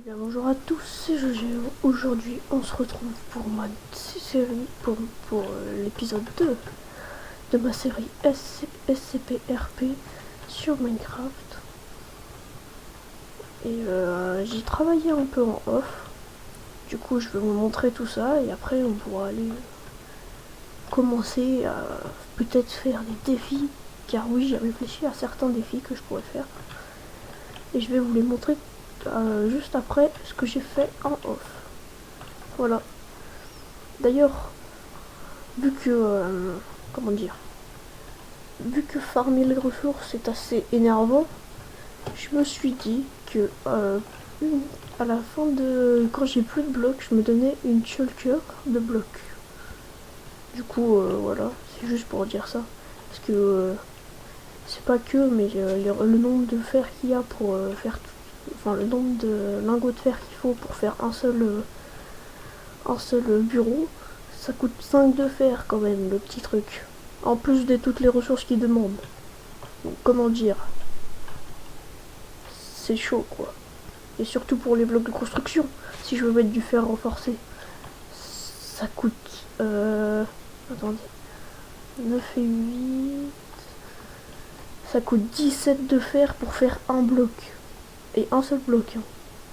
Bien, bonjour à tous, c'est Jojo. Aujourd'hui, on se retrouve pour ma série, pour l'épisode 2 de ma série SCP-RP sur Minecraft. Et j'ai travaillé un peu en off. Du coup, je vais vous montrer tout ça et après, on pourra aller commencer à peut-être faire des défis. Car oui, j'ai réfléchi à certains défis que je pourrais faire. Et je vais vous les montrer juste après ce que j'ai fait en off. Voilà. D'ailleurs, vu que comment dire, vu que farmer les ressources est assez énervant, je me suis dit que à la fin de quand j'ai plus de blocs, je me donnais une shulker de blocs. Du coup, voilà, c'est juste pour dire ça, parce que c'est pas que, mais le nombre de fer qu'il y a pour faire enfin le nombre de lingots de fer qu'il faut pour faire un seul bureau, ça coûte 5 de fer quand même, le petit truc. En plus de toutes les ressources qu'il demande. Donc comment dire, c'est chaud quoi. Et surtout pour les blocs de construction, si je veux mettre du fer renforcé, ça coûte attendez, 9 et 8, ça coûte 17 de fer pour faire un bloc. Et un seul bloc, hein.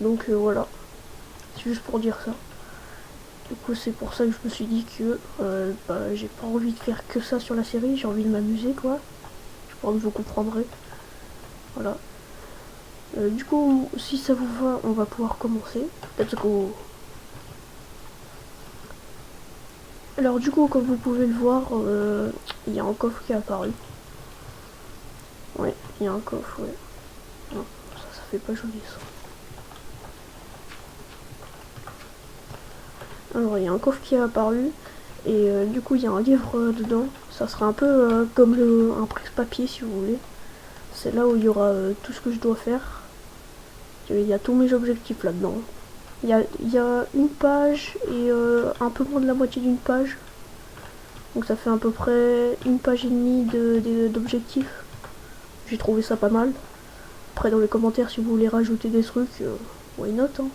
Donc voilà, c'est juste pour dire ça. Du coup, c'est pour ça que je me suis dit que j'ai pas envie de faire que ça sur la série, j'ai envie de m'amuser quoi. Je pense que vous comprendrez. Voilà. Du coup, si ça vous va, on va pouvoir commencer. Let's go. Alors du coup, comme vous pouvez le voir, il y a un coffre qui est apparu. Ouais, il y a un coffre, ouais. Non, ça fait pas joli ça. Alors il y a un coffre qui est apparu. Et du coup, il y a un livre dedans. Ça sera un peu comme un presse-papier si vous voulez. C'est là où il y aura tout ce que je dois faire. Il y a tous mes objectifs là-dedans. Il y a une page et un peu moins de la moitié d'une page. Donc ça fait à peu près une page et demie d'objectifs. J'ai trouvé ça pas mal. Après dans les commentaires si vous voulez rajouter des trucs, why not hein.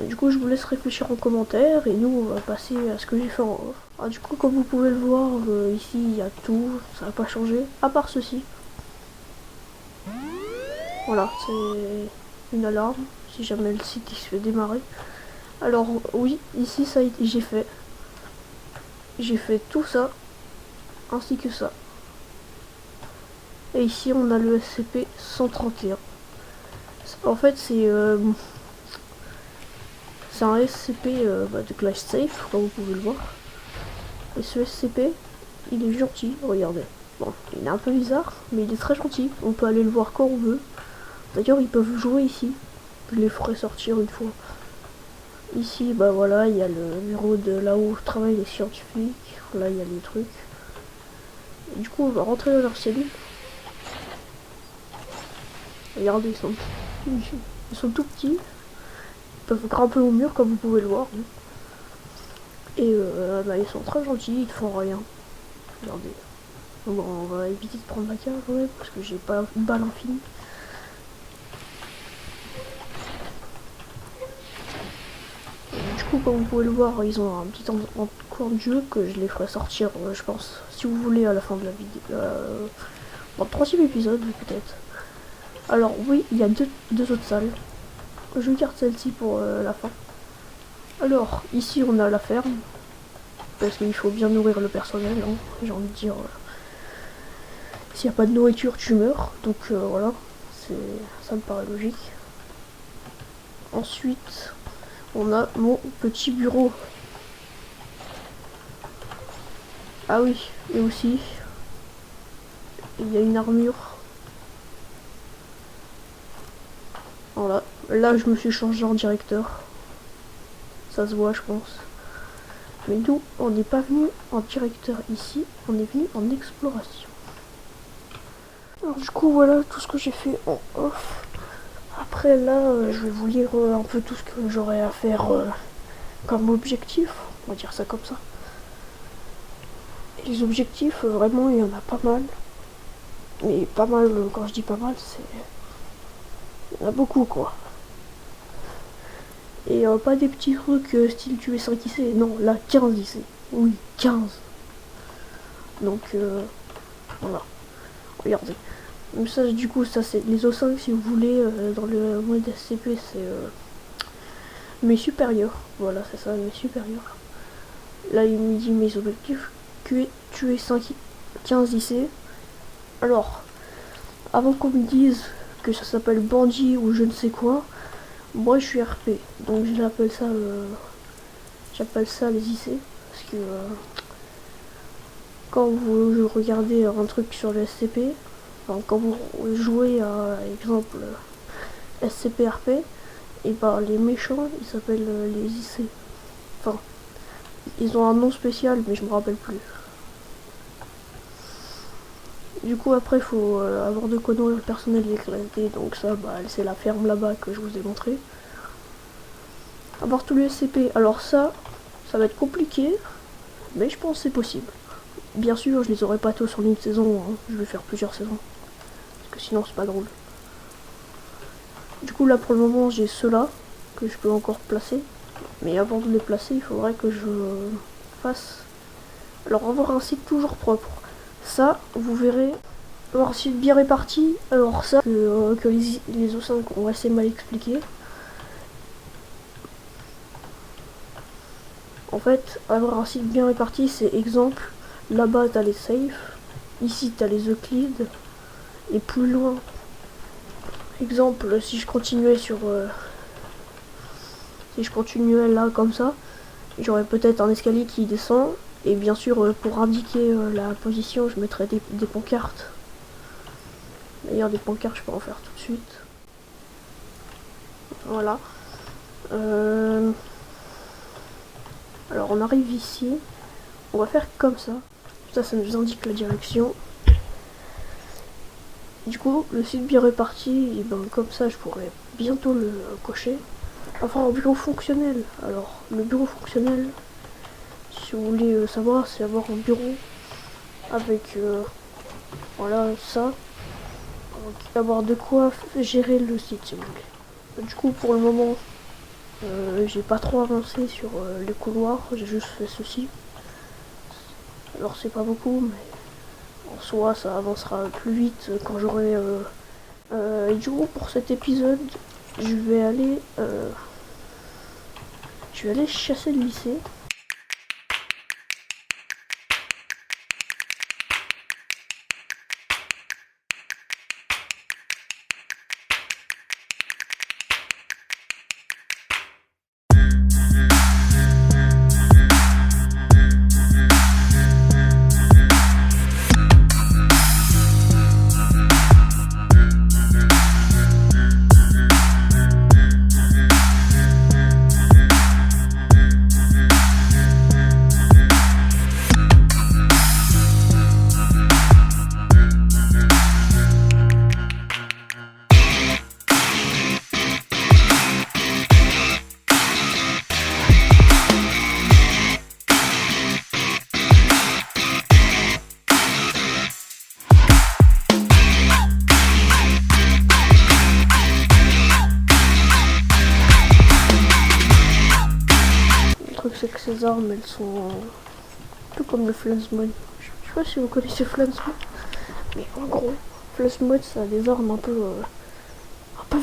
Du coup je vous laisse réfléchir en commentaire et nous on va passer à ce que j'ai fait en off. Alors, du coup comme vous pouvez le voir, ici il y a tout, ça n'a pas changé, à part ceci. Voilà, c'est une alarme si jamais le site il se fait démarrer. Alors oui, ici ça a été, j'ai fait tout ça ainsi que ça. Et ici on a le SCP-131. En fait c'est un SCP de classe safe comme vous pouvez le voir. Et ce SCP il est gentil, regardez. Bon, il est un peu bizarre mais il est très gentil. On peut aller le voir quand on veut. D'ailleurs ils peuvent jouer ici. Je les ferai sortir une fois. Ici bah voilà, il y a le bureau de là où travaillent les scientifiques. Là il y a les trucs. Et du coup on va rentrer dans leur cellule. Regardez, ils sont tout petits. Ils peuvent grimper au mur comme vous pouvez le voir. Et ils sont très gentils, ils font rien. Regardez. Bon, on va éviter de prendre la cave, ouais, parce que j'ai pas une balle infinie. Du coup, comme vous pouvez le voir, ils ont un petit coin de jeu que je les ferai sortir, je pense, si vous voulez, à la fin de la vidéo. Dans le troisième épisode, peut-être. Alors oui, il y a deux autres salles. Je garde celle-ci pour la fin. Alors, ici on a la ferme. Parce qu'il faut bien nourrir le personnel, hein. J'ai envie de dire. S'il n'y a pas de nourriture, tu meurs. Donc voilà, ça me paraît logique. Ensuite, on a mon petit bureau. Ah oui, et aussi, il y a une armure. Voilà, là je me suis changé en directeur. Ça se voit, je pense. Mais nous, on n'est pas venu en directeur ici, on est venu en exploration. Alors du coup, voilà tout ce que j'ai fait en off. Après là, je vais vous lire un peu tout ce que j'aurai à faire comme objectif. On va dire ça comme ça. Et les objectifs, vraiment, il y en a pas mal. Mais pas mal, quand je dis pas mal, c'est... Il y en a beaucoup quoi. Et pas des petits trucs style tuer 5 IC, non, là 15 IC. Oui, 15. Donc voilà, regardez. Donc ça du coup ça c'est les O5 si vous voulez dans le mode SCP c'est mes supérieurs. Voilà c'est ça mes supérieurs. Là il me dit mes objectifs, tuer 15 IC. Alors avant qu'on me dise que ça s'appelle bandit ou je ne sais quoi, moi je suis RP donc j'appelle ça les IC parce que quand vous regardez un truc sur le SCP, enfin, quand vous jouez à exemple SCP-RP, et ben les méchants ils s'appellent les IC. Enfin, ils ont un nom spécial mais je me rappelle plus. Du coup après il faut avoir de quoi nourrir le personnel éclaté, donc ça bah, c'est la ferme là-bas que je vous ai montré. Avoir tous les SCP, alors ça va être compliqué, mais je pense que c'est possible. Bien sûr, je les aurai pas tous en une saison, hein. Je vais faire plusieurs saisons. Parce que sinon, c'est pas drôle. Du coup, là, pour le moment, j'ai ceux-là que je peux encore placer. Mais avant de les placer, il faudrait que je fasse... Alors, avoir un site toujours propre. Ça, vous verrez, avoir un site bien réparti. Alors ça, que les O5 ont assez mal expliqué. En fait, avoir un site bien réparti, c'est exemple... Là-bas, t'as les safes. Ici, t'as les Euclides. Et plus loin, exemple, si je continuais si je continuais là, comme ça, j'aurais peut-être un escalier qui descend. Et bien sûr, pour indiquer la position, je mettrais des pancartes. D'ailleurs, des pancartes, je peux en faire tout de suite. Voilà. Alors, on arrive ici. On va faire comme ça. Ça nous indique la direction. Du coup, le site bien réparti, et ben, comme ça, je pourrais bientôt le cocher. Enfin, un bureau fonctionnel. Alors, le bureau fonctionnel, si vous voulez savoir, c'est avoir un bureau avec, voilà, ça. Donc, avoir de quoi gérer le site, si vous voulez. Du coup, pour le moment, j'ai pas trop avancé sur les couloirs, j'ai juste fait ceci. Alors, c'est pas beaucoup, mais en soi, ça avancera plus vite quand j'aurai... et du coup, pour cet épisode, je vais aller chasser le lycée. C'est que ces armes elles sont un peu comme le Plasmod. Je sais pas si vous connaissez Plasmod, mais en gros, Plasmod ça a des armes un peu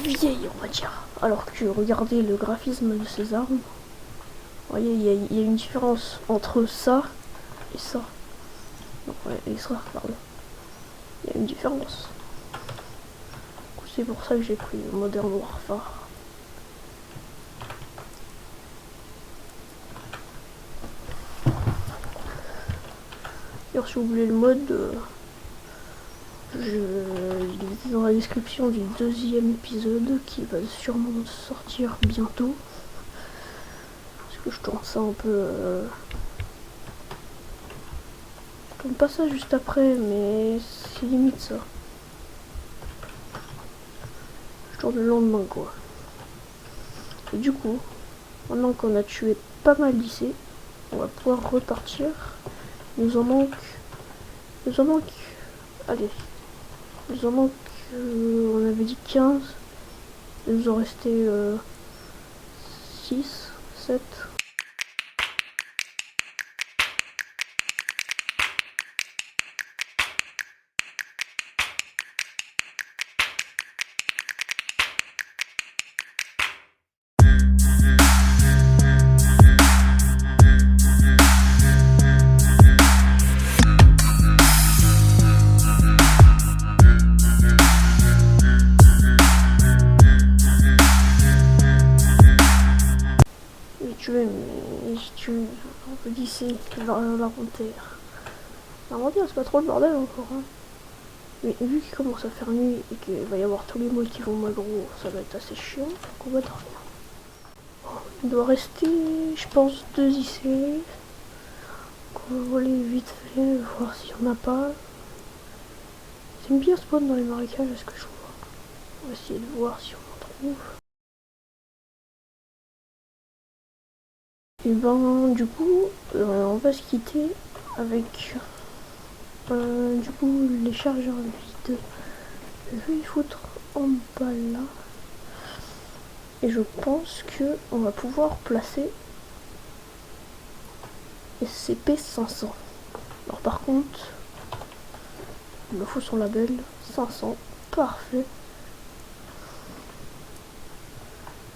vieilles on va dire. Alors que regardez le graphisme de ces armes, vous voyez il y a une différence entre ça et ça. Donc, ouais, et ça, pardon. Il y a une différence. C'est pour ça que j'ai pris Modern Warfare. Si vous voulez le mode, il est dans la description du deuxième épisode qui va sûrement sortir bientôt. Parce que je tourne ça un peu... Je tourne pas ça juste après, mais c'est limite ça. Je tourne le lendemain quoi. Et du coup, maintenant qu'on a tué pas mal d'ici, on va pouvoir repartir. Il nous en manque, allez, il nous en manque, on avait dit 15, Il nous en restait 6, 7. On peut lisser l'inventaire. L'inventaire, c'est pas trop le bordel encore. Hein. Mais vu qu'il commence à faire nuit et qu'il va y avoir tous les mots qui vont m'aggro, ça va être assez chiant. Donc on va dormir. Bon, il doit rester, je pense, 2 IC. Donc on va voler vite fait, voir s'il n'y en a pas. J'aime bien spawn dans les marécages, est-ce que je vois. On va essayer de voir si on en trouve. Et ben du coup on va se quitter avec du coup les chargeurs vides. Je vais les foutre en bas là. Et je pense que on va pouvoir placer SCP-500. Alors par contre, il me faut son label 500. Parfait.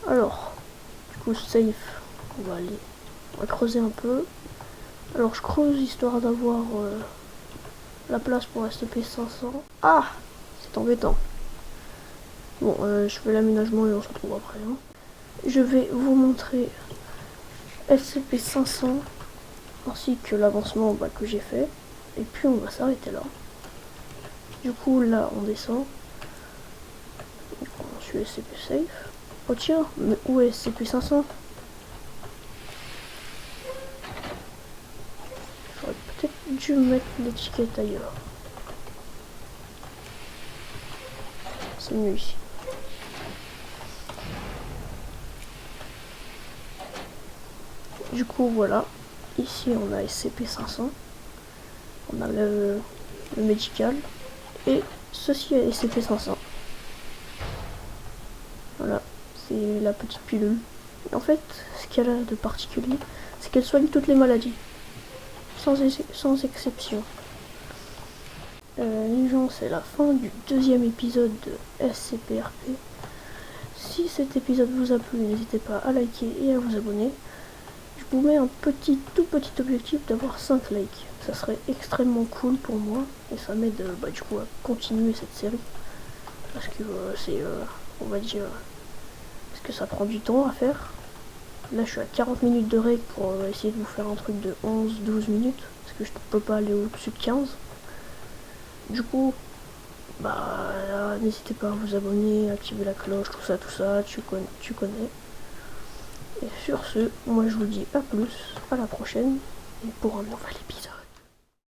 Alors, du coup safe, on va aller. On va creuser un peu. Alors je creuse histoire d'avoir la place pour SCP-500. Ah, c'est embêtant. Bon, je fais l'aménagement et on se retrouve après. Hein. Je vais vous montrer SCP-500 ainsi que l'avancement que j'ai fait. Et puis on va s'arrêter là. Du coup là on descend. On suit SCP safe. Oh tiens, mais où est SCP-500? J'aurais peut-être dû mettre l'étiquette ailleurs. C'est mieux ici. Du coup voilà, ici on a SCP-500, on a le médical, et ceci est SCP-500. Voilà, c'est la petite pilule. Et en fait, ce qu'elle a de particulier, c'est qu'elle soigne toutes les maladies, sans exception. Les gens, c'est la fin du 2e épisode de SCP-RP. Si cet épisode vous a plu, n'hésitez pas à liker et à vous abonner. Je vous mets un tout petit objectif d'avoir 5 likes. Ça serait extrêmement cool pour moi et ça m'aide du coup à continuer cette série. Parce que c'est, on va dire, parce que ça prend du temps à faire. Là je suis à 40 minutes de règle pour essayer de vous faire un truc de 11-12 minutes. Parce que je ne peux pas aller au-dessus de 15. Du coup, n'hésitez pas à vous abonner, activer la cloche, tout ça, tu connais. Et sur ce, moi je vous dis à plus, à la prochaine, et pour un nouvel épisode.